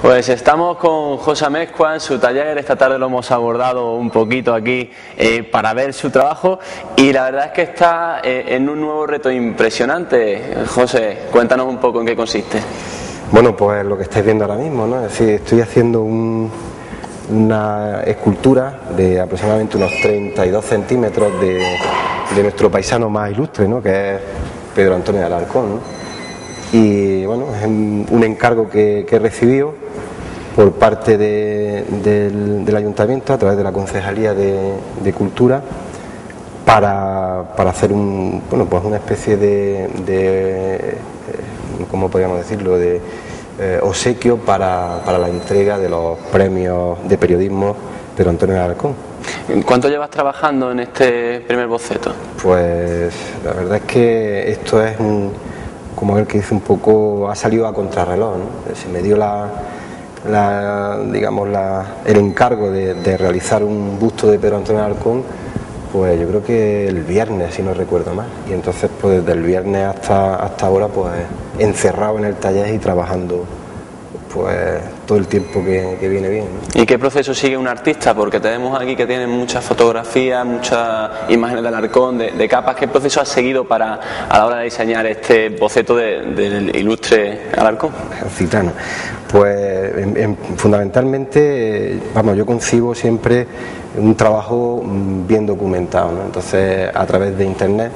Pues estamos con José Amezcua en su taller. Esta tarde lo hemos abordado un poquito aquí para ver su trabajo, y la verdad es que está en un nuevo reto impresionante. José, cuéntanos un poco en qué consiste. Bueno, pues lo que estáis viendo ahora mismo, ¿no? Es decir, estoy haciendo una escultura de aproximadamente unos 32 centímetros de nuestro paisano más ilustre, ¿no? Que es Pedro Antonio de Alarcón, ¿no? Y bueno, es un encargo que he recibido por parte del ayuntamiento a través de la Concejalía de Cultura para hacer pues una especie de ¿cómo podríamos decirlo?, de obsequio para la entrega de los premios de periodismo Pedro Antonio de Alarcón. ¿Cuánto llevas trabajando en este primer boceto? Pues la verdad es que esto es como el que dice un poco, ha salido a contrarreloj, ¿no? Se me dio el encargo de realizar un busto de Pedro Antonio de Alarcón, pues yo creo que el viernes, si no recuerdo mal, y entonces pues desde el viernes hasta ahora pues encerrado en el taller y trabajando pues todo el tiempo que viene bien, ¿no? ¿Y qué proceso sigue un artista? Porque tenemos aquí que tienen muchas fotografías, muchas imágenes de Alarcón, de capas. ¿Qué proceso has seguido a la hora de diseñar este boceto del ilustre Alarcón? Citano. Pues fundamentalmente, yo concibo siempre un trabajo bien documentado, ¿no? Entonces, a través de internet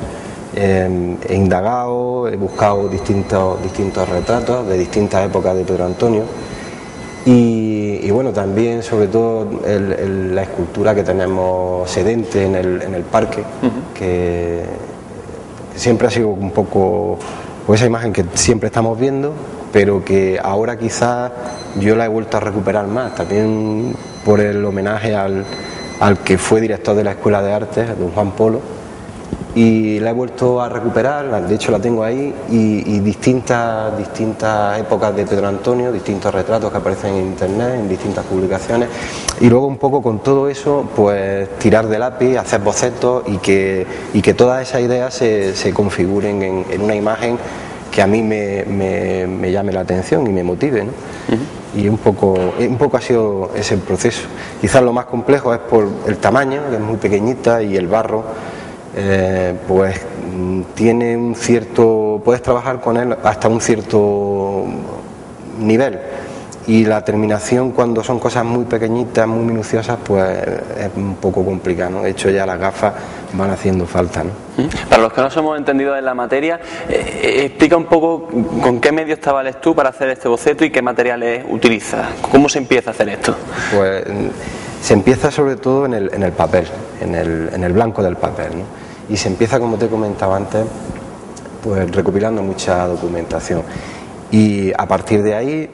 he indagado, he buscado distintos retratos de distintas épocas de Pedro Antonio y bueno, también sobre todo la escultura que tenemos sedente en el parque, que siempre ha sido un poco pues esa imagen que siempre estamos viendo, pero que ahora quizás yo la he vuelto a recuperar más, también por el homenaje al que fue director de la Escuela de Artes, don Juan Polo, y la he vuelto a recuperar. De hecho la tengo ahí, y distintas épocas de Pedro Antonio, distintos retratos que aparecen en internet, en distintas publicaciones, y luego un poco con todo eso pues tirar de lápiz, hacer bocetos y que todas esas ideas se configuren en una imagen que a mí me llame la atención y me motive, ¿no? Y un poco ha sido ese proceso. Quizás lo más complejo es por el tamaño, que es muy pequeñita, y el barro pues tiene un cierto, puedes trabajar con él hasta un cierto nivel, y la terminación cuando son cosas muy pequeñitas, muy minuciosas, pues es un poco complicado, ¿no? De hecho ya las gafas van haciendo falta, ¿no? Para los que no somos entendidos en la materia, explica un poco con qué medios te vales tú para hacer este boceto y qué materiales utilizas. ¿Cómo se empieza a hacer esto? Pues se empieza sobre todo en el papel, en el blanco del papel, ¿no? Y se empieza, como te comentaba antes, pues recopilando mucha documentación. Y a partir de ahí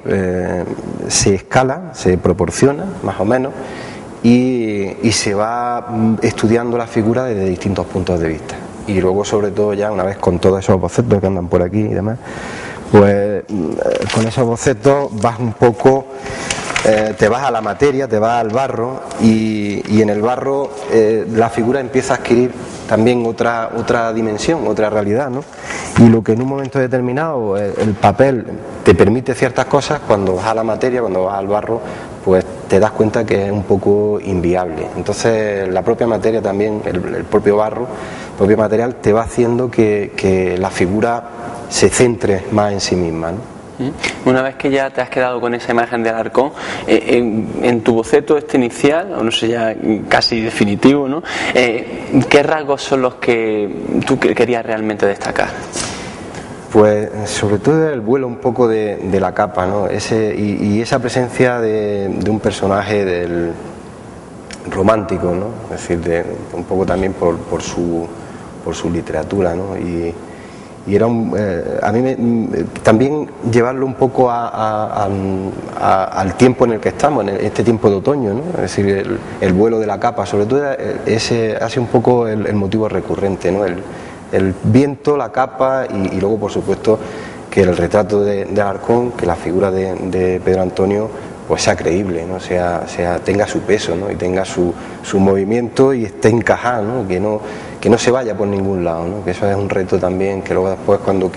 se escala, se proporciona más o menos, y se va estudiando la figura desde distintos puntos de vista. Y luego, sobre todo, ya una vez con todos esos bocetos que andan por aquí y demás, pues con esos bocetos vas un poco, te vas a la materia, te vas al barro, y en el barro la figura empieza a adquirir también otra dimensión, otra realidad, ¿no? Y lo que en un momento determinado el papel te permite ciertas cosas, cuando vas a la materia, cuando vas al barro, pues te das cuenta que es un poco inviable. Entonces la propia materia también, el propio barro, el propio material te va haciendo que la figura se centre más en sí misma, ¿no? Una vez que ya te has quedado con esa imagen de Alarcón, en tu boceto inicial, o no sé, ya casi definitivo, ¿no? ¿Qué rasgos son los que tú querías realmente destacar? Pues sobre todo el vuelo un poco de la capa, ¿no? Y esa presencia de un personaje del romántico, ¿no? Es decir, un poco también por su literatura, ¿no? Y era a mí también llevarlo un poco al tiempo en el que estamos, en este tiempo de otoño, ¿no? Es decir, el vuelo de la capa, sobre todo ese ha sido un poco el motivo recurrente, ¿no? El viento, la capa, y luego por supuesto que el retrato de Alarcón, que la figura de Pedro Antonio pues sea creíble, ¿no? Tenga su peso, ¿no? Y tenga su movimiento y esté encajado, ¿no? Que no se vaya por ningún lado, ¿no? Que eso es un reto también, que luego después cuando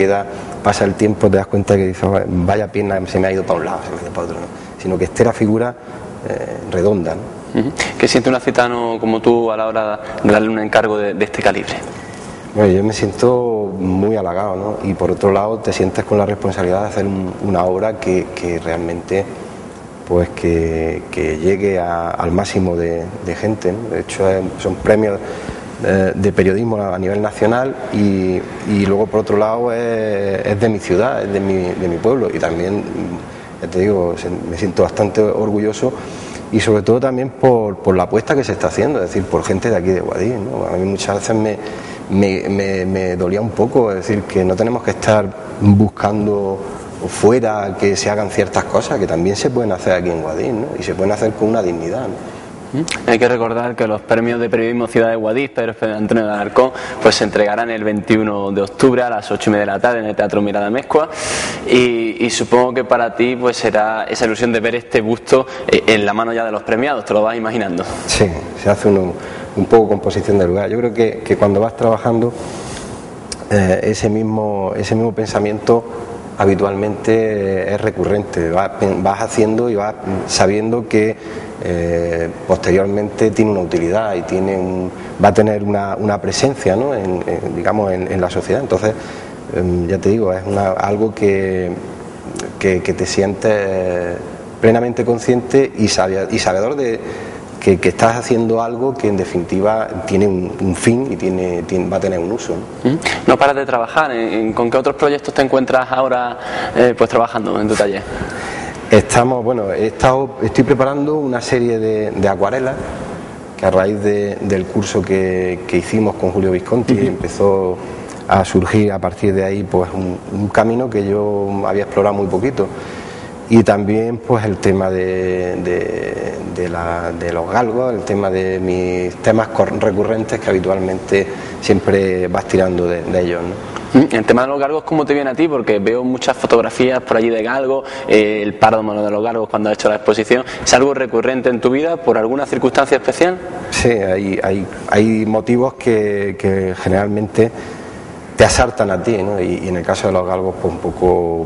pasa el tiempo te das cuenta que dices, vaya pierna, se me ha ido para un lado, se me ha ido para otro, ¿no? sino que esté la figura redonda, ¿no? ¿Qué siente un accitano como tú a la hora de darle un encargo de este calibre? Bueno, yo me siento muy halagado, ¿no? Y por otro lado te sientes con la responsabilidad de hacer una obra que realmente pues que llegue al máximo de gente, ¿no? De hecho son premios de periodismo a nivel nacional y luego por otro lado es de mi ciudad, es de mi pueblo, y también, ya te digo, me siento bastante orgulloso, y sobre todo también por la apuesta que se está haciendo, es decir, por gente de aquí de Guadix, ¿no? A mí muchas veces me dolía un poco, es decir, que no tenemos que estar buscando fuera que se hagan ciertas cosas que también se pueden hacer aquí en Guadix, ¿no? Y se pueden hacer con una dignidad, ¿no? Hay que recordar que los premios de periodismo Ciudad de Guadix, Pedro Antonio de Alarcón, pues se entregarán el 21 de octubre a las 8:30 de la tarde en el Teatro Mirada Amezcua, y supongo que para ti pues será esa ilusión de ver este busto en la mano ya de los premiados, ¿te lo vas imaginando? Sí, se hace un poco composición del lugar. Yo creo que cuando vas trabajando ese mismo pensamiento habitualmente es recurrente, vas haciendo y vas sabiendo que posteriormente tiene una utilidad y va a tener una presencia, ¿no? digamos en la sociedad. Entonces ya te digo, es algo que te sientes plenamente consciente y sabedor de que estás haciendo algo que en definitiva tiene un fin y va a tener un uso, ¿no? No paras de trabajar. ¿Con qué otros proyectos te encuentras ahora pues trabajando en tu taller? Estoy preparando una serie de acuarelas que a raíz del curso que hicimos con Julio Visconti empezó a surgir a partir de ahí pues un camino que yo había explorado muy poquito. Y también pues el tema de los galgos, el tema de mis temas recurrentes que habitualmente siempre vas tirando de ellos, ¿no? El tema de los galgos, ¿cómo te viene a ti? Porque veo muchas fotografías por allí de galgos, el páramo de los galgos cuando has hecho la exposición. ¿Es algo recurrente en tu vida por alguna circunstancia especial? Sí, hay motivos que generalmente te asaltan a ti, ¿no? Y en el caso de los galgos pues un poco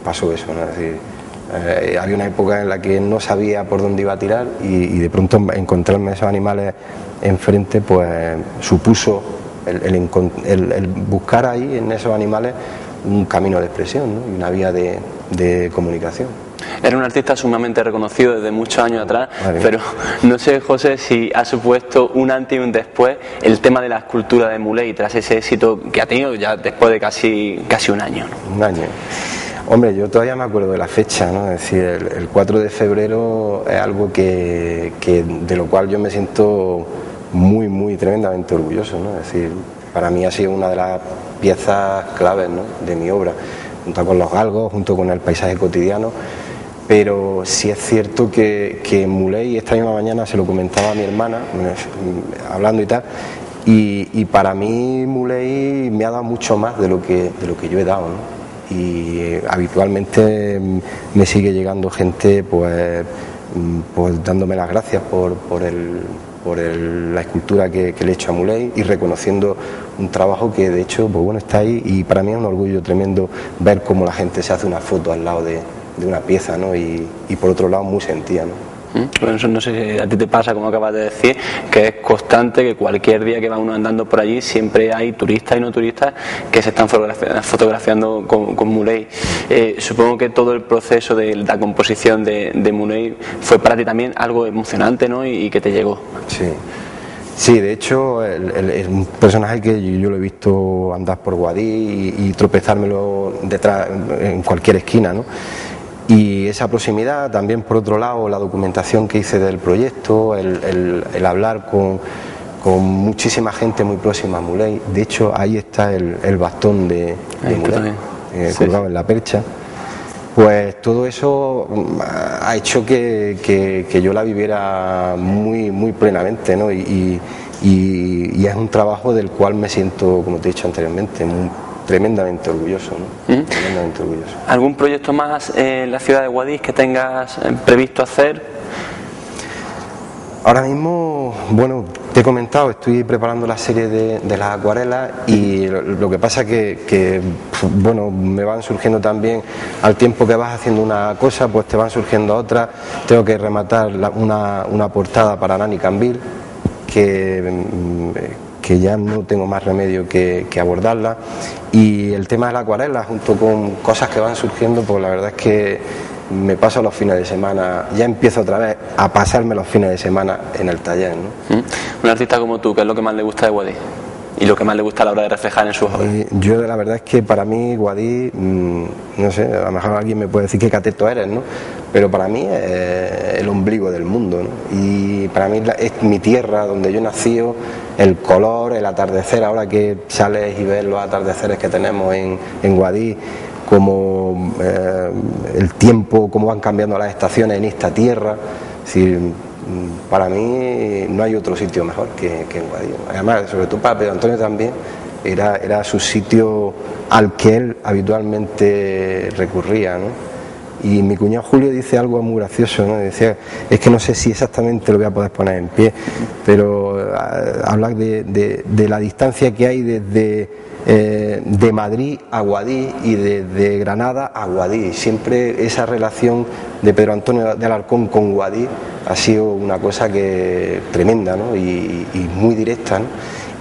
pasó eso, ¿no? Es decir, había una época en la que no sabía por dónde iba a tirar y de pronto encontrarme esos animales enfrente pues supuso el buscar ahí en esos animales un camino de expresión, ¿no? Y una vía de comunicación. Era un artista sumamente reconocido desde muchos años atrás, pero no sé, José, si ha supuesto un antes y un después el tema de la escultura de Muley tras ese éxito que ha tenido ya después de casi un año, ¿no? Un año. Hombre, yo todavía me acuerdo de la fecha, ¿no? Es decir, el 4 de febrero es algo que de lo cual yo me siento muy tremendamente orgulloso, ¿no? Es decir, para mí ha sido una de las piezas claves, ¿no? De mi obra, junto con los galgos, junto con el paisaje cotidiano. Pero sí es cierto que Muley, esta misma mañana se lo comentaba a mi hermana, hablando y tal, y para mí Muley me ha dado mucho más de lo que yo he dado, ¿no? Y habitualmente me sigue llegando gente pues dándome las gracias por la escultura que le he hecho a Muley y reconociendo un trabajo que de hecho pues bueno está ahí, y para mí es un orgullo tremendo ver cómo la gente se hace una foto al lado de una pieza, ¿no? Y por otro lado muy sentida, ¿no? Bueno, eso no sé si a ti te pasa, como acabas de decir, que es constante, que cualquier día que va uno andando por allí siempre hay turistas y no turistas que se están fotografiando con Muley. Supongo que todo el proceso de la composición de Muley fue para ti también algo emocionante, ¿no? Y que te llegó. Sí, de hecho es un personaje que yo lo he visto andar por Guadix y tropezármelo detrás en cualquier esquina, ¿no? Y esa proximidad, también por otro lado la documentación que hice del proyecto, el hablar con muchísima gente muy próxima a Muley. De hecho ahí está el bastón de Muley colgado en la percha. Pues todo eso ha hecho que yo la viviera muy plenamente, ¿no? Y es un trabajo del cual me siento, como te he dicho anteriormente, tremendamente orgulloso, ¿no? Tremendamente orgulloso. ¿Algún proyecto más en la ciudad de Guadix que tengas previsto hacer? Ahora mismo, bueno, te he comentado, estoy preparando la serie de las acuarelas y lo que pasa que bueno, me van surgiendo también, al tiempo que vas haciendo una cosa, pues te van surgiendo otras. Tengo que rematar una portada para Nani Cambil, que ya no tengo más remedio que abordarla, y el tema de la acuarela, junto con cosas que van surgiendo, pues la verdad es que me paso los fines de semana, ya empiezo otra vez a pasarme los fines de semana en el taller, ¿no? Un artista como tú, ¿qué es lo que más le gusta de Guadix? Y lo que más le gusta a la hora de reflejar en sus obras. Yo la verdad es que para mí Guadix, no sé, a lo mejor alguien me puede decir qué cateto eres, ¿no? Pero para mí es el ombligo del mundo, ¿no? Y para mí es mi tierra, donde yo he nacido, el color, el atardecer, ahora que sales y ves los atardeceres que tenemos en Guadix, como el tiempo, cómo van cambiando las estaciones en esta tierra. Es decir, para mí no hay otro sitio mejor que en Guadix. Además, sobre todo para Pedro Antonio también, era su sitio al que él habitualmente recurría, ¿no? Y mi cuñado Julio dice algo muy gracioso, ¿no? Decía, es que no sé si exactamente lo voy a poder poner en pie, pero hablar de la distancia que hay desde de Madrid a Guadix y de Granada a Guadix. Siempre esa relación de Pedro Antonio de Alarcón con Guadix ha sido una cosa que tremenda, ¿no? y muy directa, ¿no?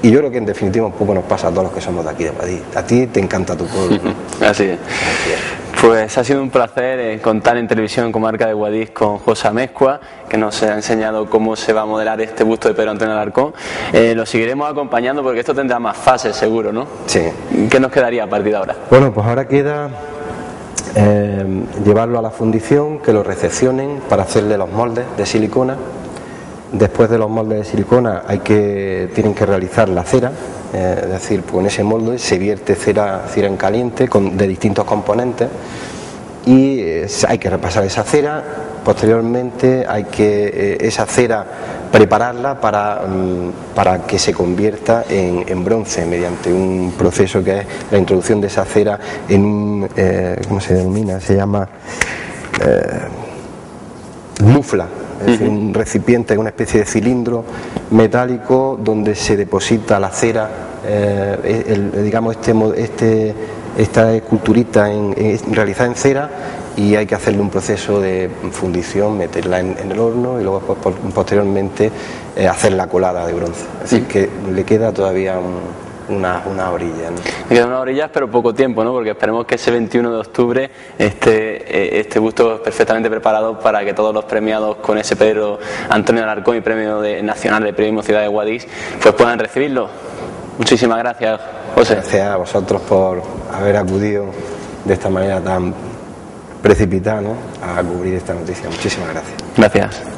Y yo creo que en definitiva un poco nos pasa a todos los que somos de aquí de Guadix. A ti te encanta tu pueblo, ¿no? Así es. Pues ha sido un placer contar en Televisión Comarca de Guadix con José Amezcua, que nos ha enseñado cómo se va a modelar este busto de Pedro Antonio Alarcón. Lo seguiremos acompañando porque esto tendrá más fases, seguro, ¿no? Sí. ¿Qué nos quedaría a partir de ahora? Bueno, pues ahora queda llevarlo a la fundición, que lo recepcionen para hacerle los moldes de silicona. Después de los moldes de silicona tienen que realizar la cera, es decir, con ese molde se vierte cera en caliente de distintos componentes y hay que repasar esa cera. Posteriormente hay que esa cera prepararla para que se convierta en bronce mediante un proceso que es la introducción de esa cera en un, ¿cómo se denomina? Se llama mufla. Es decir, un recipiente, una especie de cilindro metálico donde se deposita la cera, digamos esta esculturita realizada en cera, y hay que hacerle un proceso de fundición, meterla en el horno y luego posteriormente hacer la colada de bronce. Así que le queda todavía una orilla, ¿no? Me quedan unas orillas, pero poco tiempo, ¿no? Porque esperemos que ese 21 de octubre este busto es perfectamente preparado para que todos los premiados con ese Pedro Antonio Alarcón y Premio Nacional de Periodismo Ciudad de Guadix pues puedan recibirlo. Muchísimas gracias, José. Gracias a vosotros por haber acudido de esta manera tan precipitada, ¿no?, a cubrir esta noticia. Muchísimas gracias. Gracias.